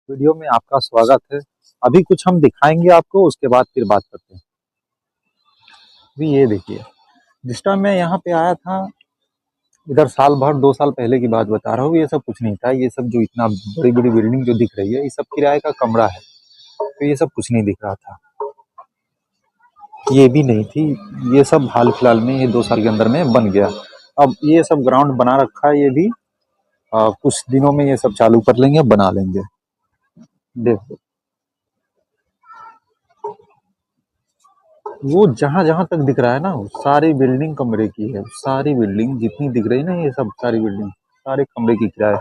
Video में आपका स्वागत है। अभी कुछ हम दिखाएंगे आपको, उसके बाद फिर बात करते हैं। अभी ये देखिए, जिस टाइम मैं यहाँ पे आया था, इधर साल भर 2 साल पहले की बात बता रहा हूँ, ये सब कुछ नहीं था। ये सब जो इतना बड़ी बड़ी बिल्डिंग जो दिख रही है, ये सब किराए का कमरा है। तो ये सब कुछ नहीं दिख रहा था, ये भी नहीं थी। ये सब हाल फिलहाल में, ये 2 साल के अंदर में बन गया। अब ये सब ग्राउंड बना रखा है, ये भी कुछ दिनों में ये सब चालू कर लेंगे, बना लेंगे। देखो, वो जहां जहां तक दिख रहा है ना, वो सारी बिल्डिंग कमरे की है। सारी बिल्डिंग जितनी दिख रही है ना, ये सब सारी बिल्डिंग सारे कमरे की किराए।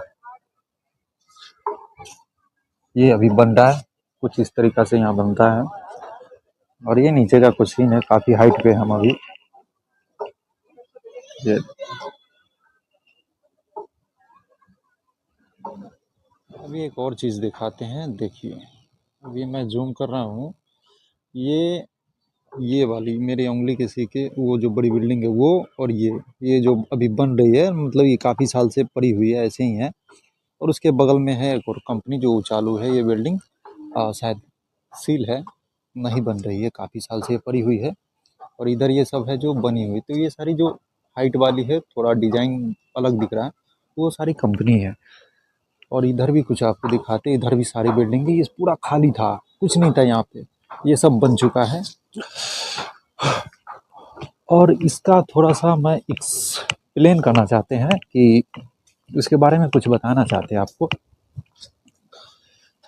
ये अभी बन रहा है, कुछ इस तरीका से यहाँ बनता है। और ये नीचे का कुछ सीन है, काफी हाइट पे हम अभी। ये अभी एक और चीज दिखाते हैं, देखिए। अभी मैं जूम कर रहा हूँ, ये वाली मेरी उंगली के सीके, वो जो बड़ी बिल्डिंग है वो, और ये जो अभी बन रही है, मतलब ये काफी साल से पड़ी हुई है, ऐसे ही है। और उसके बगल में है एक और कंपनी जो चालू है। ये बिल्डिंग शायद सील है, नहीं बन रही है, काफ़ी साल से पड़ी हुई है। और इधर ये सब है जो बनी हुई। तो ये सारी जो हाइट वाली है, थोड़ा डिजाइन अलग दिख रहा है, वो सारी कंपनी है। और इधर भी कुछ आपको दिखाते, इधर भी सारी बिल्डिंग है। ये पूरा खाली था, कुछ नहीं था यहाँ पे, ये सब बन चुका है। और इसका थोड़ा सा मैं एक्सप्लेन करना चाहते हैं कि उसके बारे में कुछ बताना चाहते हैं आपको।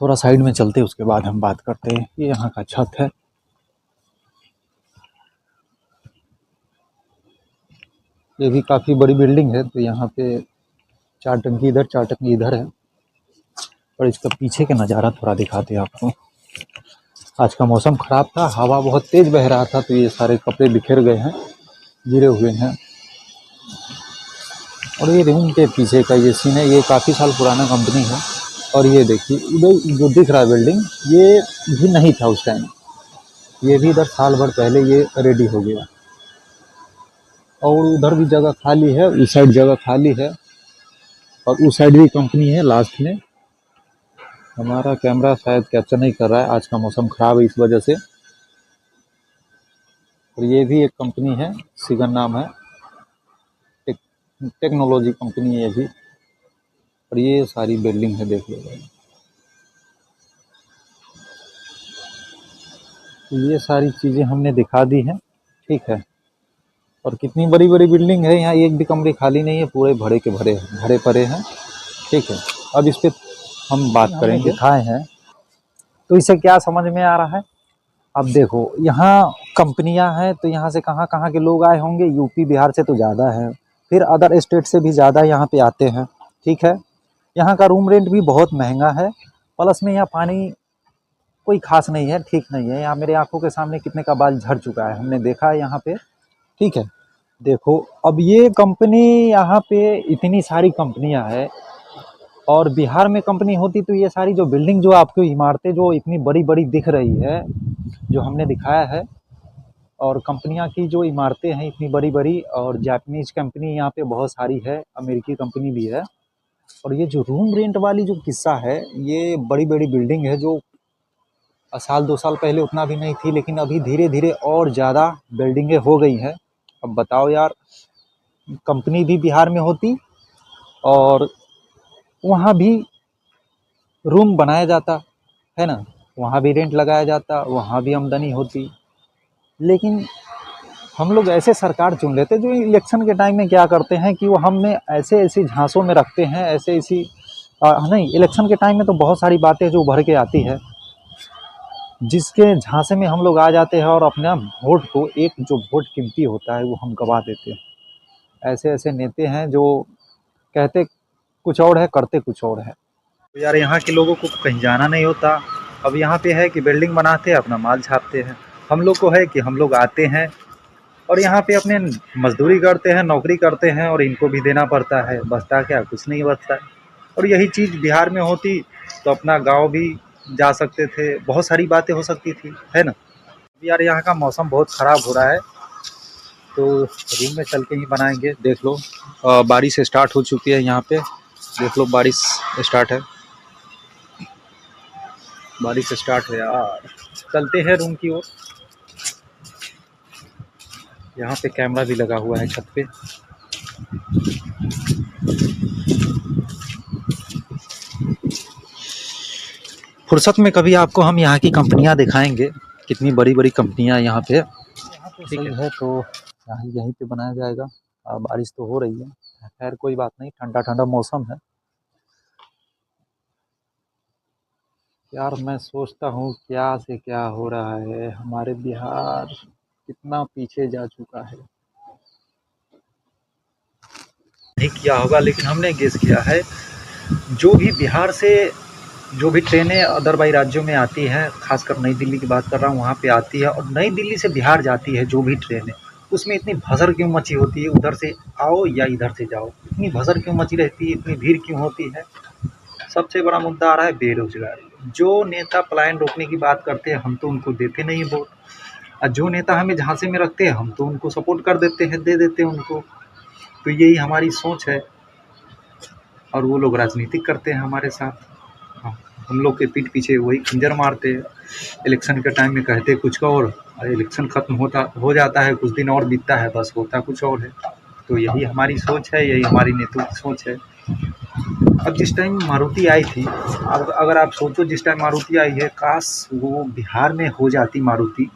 थोड़ा साइड में चलते, उसके बाद हम बात करते हैं। ये यहाँ का छत है। ये भी काफ़ी बड़ी बिल्डिंग है। तो यहाँ पे 4 टंकी इधर, 4 टंकी इधर है। और इसका पीछे का नज़ारा थोड़ा दिखाते हैं आपको। आज का मौसम ख़राब था, हवा बहुत तेज़ बह रहा था, तो ये सारे कपड़े बिखर गए हैं, गिरे हुए हैं। और ये रूम के पीछे का ये सीन है, ये काफ़ी साल पुराना कंपनी है। और ये देखिए, उधर जो दिख रहा है बिल्डिंग, ये भी नहीं था उस टाइम। ये भी इधर साल भर पहले ये रेडी हो गया। और उधर भी जगह खाली है, उस साइड जगह खाली है, और उस साइड भी कंपनी है लास्ट में। हमारा कैमरा शायद कैप्चर नहीं कर रहा है, आज का मौसम ख़राब है इस वजह से। और ये भी एक कंपनी है, सिगन नाम है, टेक, टेक्नोलॉजी कंपनी है ये भी। और ये सारी बिल्डिंग है, देख लो। तो ये सारी चीज़ें हमने दिखा दी हैं, ठीक है। और कितनी बड़ी बड़ी बिल्डिंग है, यहाँ एक भी कमरे खाली नहीं है, पूरे भरे के भरे भरे पड़े हैं, ठीक है। अब इस पे हम बात करेंगे। दिखाए हैं, तो इससे क्या समझ में आ रहा है। अब देखो, यहाँ कंपनियां हैं, तो यहाँ से कहाँ कहाँ के लोग आए होंगे, यूपी बिहार से तो ज़्यादा है, फिर अदर स्टेट से भी ज़्यादा यहाँ पे आते हैं, ठीक है। यहाँ का रूम रेंट भी बहुत महंगा है, प्लस में यहाँ पानी कोई खास नहीं है, ठीक नहीं है। यहाँ मेरे आंखों के सामने कितने का बाल झड़ चुका है, हमने देखा है यहाँ पे, ठीक है। देखो, अब ये कंपनी, यहाँ पे इतनी सारी कंपनियां हैं, और बिहार में कंपनी होती तो ये सारी जो बिल्डिंग, जो आपको इमारतें जो इतनी बड़ी बड़ी दिख रही है, जो हमने दिखाया है, और कंपनियां की जो इमारतें हैं इतनी बड़ी बड़ी, और जापानीज कंपनी यहाँ पे बहुत सारी है, अमेरिकी कंपनी भी है। और ये जो रूम रेंट वाली जो किस्सा है, ये बड़ी बड़ी बिल्डिंग है, जो साल 2 साल पहले उतना भी नहीं थी, लेकिन अभी धीरे धीरे और ज़्यादा बिल्डिंगें हो गई हैं। अब बताओ यार, कंपनी भी बिहार में होती, और वहाँ भी रूम बनाया जाता, है ना, वहाँ भी रेंट लगाया जाता, वहाँ भी आमदनी होती। लेकिन हम लोग ऐसे सरकार चुन लेते जो इलेक्शन के टाइम में क्या करते हैं कि वो हमें ऐसे ऐसी झांसों में रखते हैं, ऐसे ऐसी नहीं, इलेक्शन के टाइम में तो बहुत सारी बातें जो उभर के आती है, जिसके झांसे में हम लोग आ जाते हैं, और अपना वोट को, एक जो वोट कीमती होता है, वो हम गवा देते हैं। ऐसे ऐसे नेता हैं जो कहते कुछ और है, करते कुछ और है। तो यार, यहाँ के लोगों को कहीं जाना नहीं होता। अब यहाँ पे है कि बिल्डिंग बनाते हैं, अपना माल छापते हैं। हम लोग को है कि हम लोग आते हैं, और यहाँ पे अपने मजदूरी करते हैं, नौकरी करते हैं, और इनको भी देना पड़ता है। बचता क्या, कुछ नहीं बचता है। और यही चीज़ बिहार में होती तो अपना गांव भी जा सकते थे, बहुत सारी बातें हो सकती थी, है ना। यार, यहाँ का मौसम बहुत ख़राब हो रहा है, तो रूम में चल के ही बनाएंगे। देख लो, बारिश स्टार्ट हो चुकी है यहाँ पे, देख लो बारिश स्टार्ट है। बारिश स्टार्ट है यार। चलते हैं रूम की ओर। यहाँ पे कैमरा भी लगा हुआ है छत पे। फुर्सत में कभी आपको हम यहाँ की कंपनियाँ दिखाएंगे, कितनी बड़ी बड़ी कंपनियाँ यहाँ पे। सही है तो यहीं यहीं पे बनाया जाएगा। बारिश तो हो रही है, खैर कोई बात नहीं, ठंडा ठंडा मौसम है। यार मैं सोचता हूँ क्या से क्या हो रहा है, हमारे बिहार कितना पीछे जा चुका है। नहीं किया होगा लेकिन हमने गेस किया है, जो भी बिहार से जो भी ट्रेनें अदर बाई राज्यों में आती हैं, खासकर नई दिल्ली की बात कर रहा हूँ, वहाँ पे आती है और नई दिल्ली से बिहार जाती है जो भी ट्रेनें, उसमें इतनी भसड़ क्यों मची होती है, उधर से आओ या इधर से जाओ, इतनी भसड़ क्यों मची रहती है, इतनी भीड़ क्यों होती है। सबसे बड़ा मुद्दा आ रहा है बेरोजगारी। जो नेता पलायन रोकने की बात करते हैं हम तो उनको देते नहीं वोट, और जो नेता हमें झांसे में रखते हैं हम तो उनको सपोर्ट कर देते हैं, दे देते हैं उनको। तो यही हमारी सोच है और वो लोग राजनीतिक करते हैं हमारे साथ। हाँ, हम लोग के पीठ पीछे वही खंजर मारते हैं। इलेक्शन के टाइम में कहते कुछ और इलेक्शन खत्म होता हो जाता है, कुछ दिन और बीतता है, बस होता कुछ और है। तो यही हमारी सोच है, यही हमारी नेतृत्व की सोच है। अब जिस टाइम मारुति आई थी, अब अगर आप सोचो जिस टाइम मारुति आई है, काश वो बिहार में हो जाती, मारुति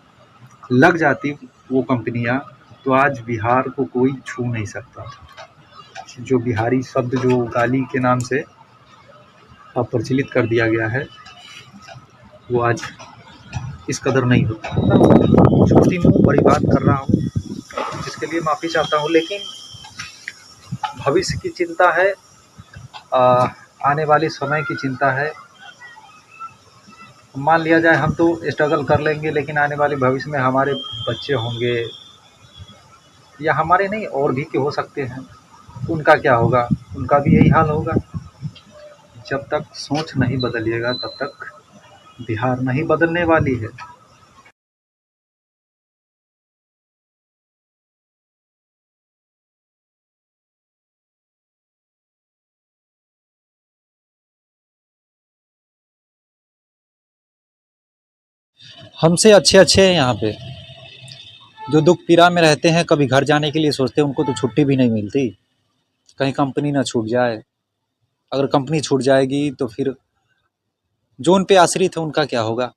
लग जाती वो कंपनियां, तो आज बिहार को कोई छू नहीं सकता था। जो बिहारी शब्द जो गाली के नाम से अब प्रचलित कर दिया गया है, वो आज इस कदर नहीं होता। छोटी मुँह बड़ी बात कर रहा हूँ, जिसके लिए माफ़ी चाहता हूँ, लेकिन भविष्य की चिंता है, आने वाले समय की चिंता है। मान लिया जाए हम तो स्ट्रगल कर लेंगे, लेकिन आने वाले भविष्य में हमारे बच्चे होंगे या हमारे नहीं और भी के हो सकते हैं, उनका क्या होगा, उनका भी यही हाल होगा। जब तक सोच नहीं बदलिएगा तब तक बिहार नहीं बदलने वाली है। हमसे अच्छे अच्छे हैं यहाँ पे, जो दुख पीड़ा में रहते हैं, कभी घर जाने के लिए सोचते हैं, उनको तो छुट्टी भी नहीं मिलती, कहीं कंपनी ना छूट जाए। अगर कंपनी छूट जाएगी तो फिर जो उन पे आश्रित है उनका क्या होगा।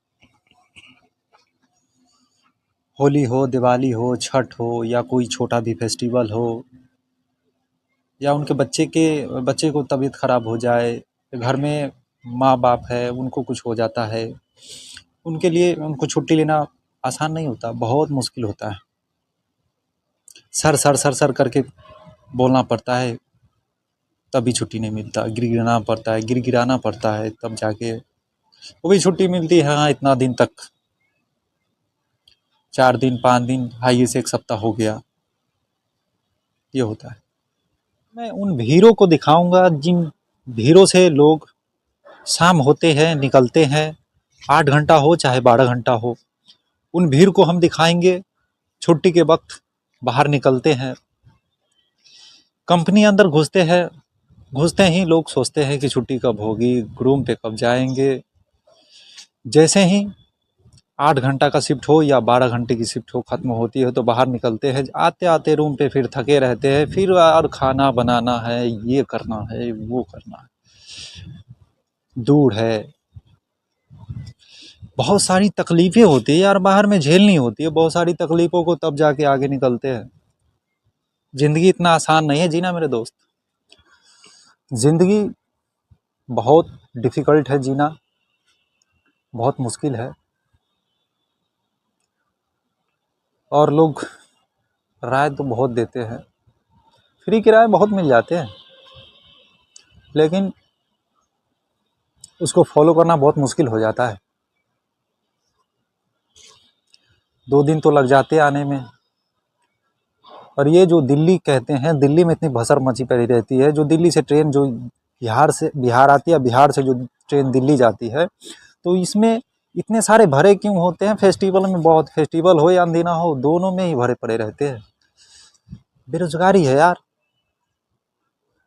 होली हो, दिवाली हो, छठ हो या कोई छोटा भी फेस्टिवल हो, या उनके बच्चे को तबीयत खराब हो जाए, घर में माँ बाप है उनको कुछ हो जाता है, उनके लिए उनको छुट्टी लेना आसान नहीं होता, बहुत मुश्किल होता है। सर सर सर सर करके बोलना पड़ता है, तभी छुट्टी नहीं मिलता, गिड़गिड़ाना पड़ता है तब जाके वो भी छुट्टी मिलती है। हाँ, इतना दिन तक, 4 दिन 5 दिन, हाईएस्ट एक सप्ताह हो गया, ये होता है। मैं उन भीड़ों को दिखाऊंगा जिन भीड़ों से लोग शाम होते हैं निकलते हैं, 8 घंटा हो चाहे 12 घंटा हो, उन भीड़ को हम दिखाएंगे। छुट्टी के वक्त बाहर निकलते हैं, कंपनी अंदर घुसते हैं, घुसते ही लोग सोचते हैं कि छुट्टी कब होगी, रूम पे कब जाएंगे। जैसे ही 8 घंटा का शिफ्ट हो या 12 घंटे की शिफ्ट हो खत्म होती है तो बाहर निकलते हैं, आते आते रूम पे फिर थके रहते हैं, फिर और खाना बनाना है, ये करना है, वो करना है, दूर है, बहुत सारी तकलीफें होती है यार, बाहर में झेलनी होती है बहुत सारी तकलीफों को, तब जाके आगे निकलते हैं। जिंदगी इतना आसान नहीं है जीना मेरे दोस्त, जिंदगी बहुत डिफिकल्ट है जीना, बहुत मुश्किल है। और लोग राय तो बहुत देते हैं, फ्री किराए बहुत मिल जाते हैं, लेकिन उसको फॉलो करना बहुत मुश्किल हो जाता है। 2 दिन तो लग जाते हैं आने में। और ये जो दिल्ली कहते हैं, दिल्ली में इतनी भसड़ मची पड़ी रहती है, जो दिल्ली से ट्रेन जो बिहार आती है, बिहार से जो ट्रेन दिल्ली जाती है, तो इसमें इतने सारे भरे क्यों होते हैं। फेस्टिवल में, बहुत फेस्टिवल हो या अंदीना हो, दोनों में ही भरे पड़े रहते हैं। बेरोजगारी है यार,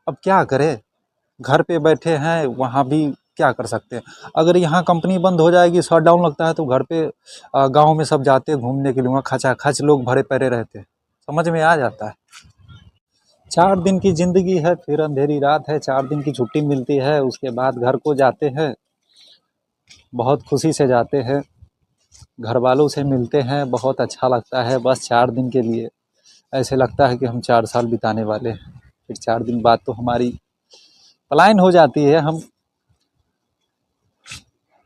अब क्या करें, घर पे बैठे हैं, वहाँ भी क्या कर सकते हैं। अगर यहाँ कंपनी बंद हो जाएगी, शटडाउन लगता है, तो घर पे गाँव में सब जाते हैं घूमने के लिए, वहाँ खचाखच लोग भरे पड़े रहते हैं। समझ में आ जाता है। 4 दिन की ज़िंदगी है, फिर अंधेरी रात है, 4 दिन की छुट्टी मिलती है, उसके बाद घर को जाते हैं, बहुत खुशी से जाते हैं, घर वालों से मिलते हैं, बहुत अच्छा लगता है। बस 4 दिन के लिए ऐसे लगता है कि हम 4 साल बिताने वाले हैं। फिर 4 दिन बाद तो हमारी पलायन हो जाती है, हम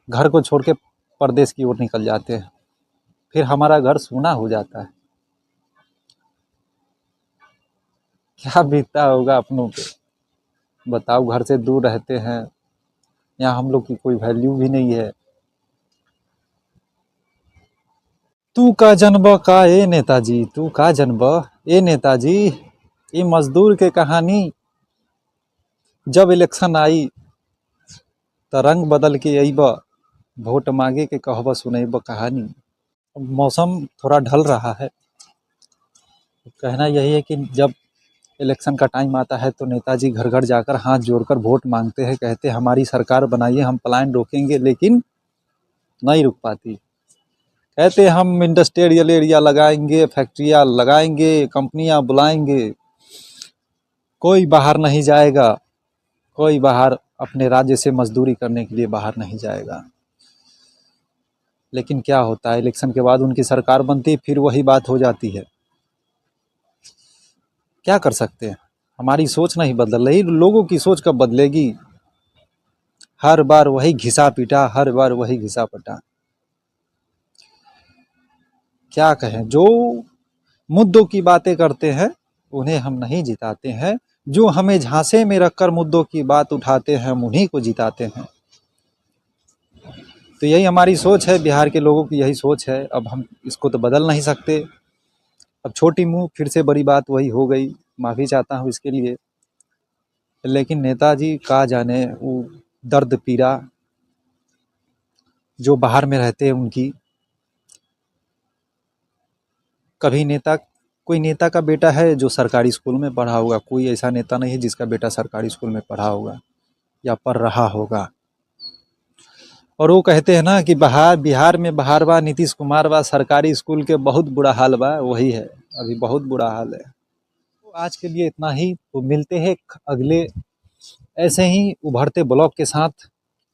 घर को छोड़ के परदेश की ओर निकल जाते हैं, फिर हमारा घर सूना हो जाता है। क्या बीतता होगा अपनों पे, बताओ। घर से दूर रहते हैं, यहाँ हम लोग की कोई वैल्यू भी नहीं है। तू का जनब का ए नेताजी, तू का जनब ए नेताजी, ये मजदूर के कहानी। जब इलेक्शन आई तो रंग बदल के अइब, वोट मांगे के कहब सुनैब कहानी। मौसम थोड़ा ढल रहा है, कहना यही है कि जब इलेक्शन का टाइम आता है तो नेताजी घर घर जाकर हाथ जोड़कर वोट मांगते हैं, कहते हैं हमारी सरकार बनाइए, हम पलायन रोकेंगे, लेकिन नहीं रुक पाती। कहते हैं हम इंडस्ट्रियल एरिया लगाएंगे, फैक्ट्रियाँ लगाएंगे, कंपनियां बुलाएंगे, कोई बाहर नहीं जाएगा, कोई बाहर अपने राज्य से मजदूरी करने के लिए बाहर नहीं जाएगा। लेकिन क्या होता है, इलेक्शन के बाद उनकी सरकार बनती है, फिर वही बात हो जाती है। क्या कर सकते हैं, हमारी सोच नहीं बदल रही, लोगों की सोच कब बदलेगी। हर बार वही घिसा पीटा, हर बार वही घिसा पटा। क्या कहें, जो मुद्दों की बातें करते हैं उन्हें हम नहीं जिताते हैं, जो हमें झांसे में रखकर मुद्दों की बात उठाते हैं हम उन्हीं को जिताते हैं। तो यही हमारी सोच है, बिहार के लोगों की यही सोच है। अब हम इसको तो बदल नहीं सकते। अब छोटी मुंह फिर से बड़ी बात वही हो गई, माफ़ी चाहता हूँ इसके लिए। लेकिन नेताजी का जाने वो दर्द पीड़ा जो बाहर में रहते हैं उनकी। कभी कोई नेता का बेटा है जो सरकारी स्कूल में पढ़ा होगा, कोई ऐसा नेता नहीं है जिसका बेटा सरकारी स्कूल में पढ़ा होगा या पढ़ रहा होगा। और वो कहते हैं ना कि बिहार में बहार बा, नीतीश कुमार बा, सरकारी स्कूल के बहुत बुरा हाल बा, वही है, अभी बहुत बुरा हाल है। तो आज के लिए इतना ही, तो मिलते हैं अगले ऐसे ही उभरते ब्लॉग के साथ,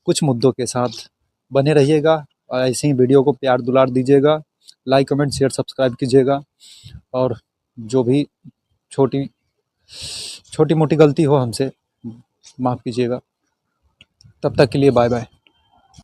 कुछ मुद्दों के साथ। बने रहिएगा और ऐसे ही वीडियो को प्यार दुलार दीजिएगा, लाइक कमेंट शेयर सब्सक्राइब कीजिएगा। और जो भी छोटी छोटी मोटी गलती हो हमसे माफ़ कीजिएगा। तब तक के लिए बाय बाय।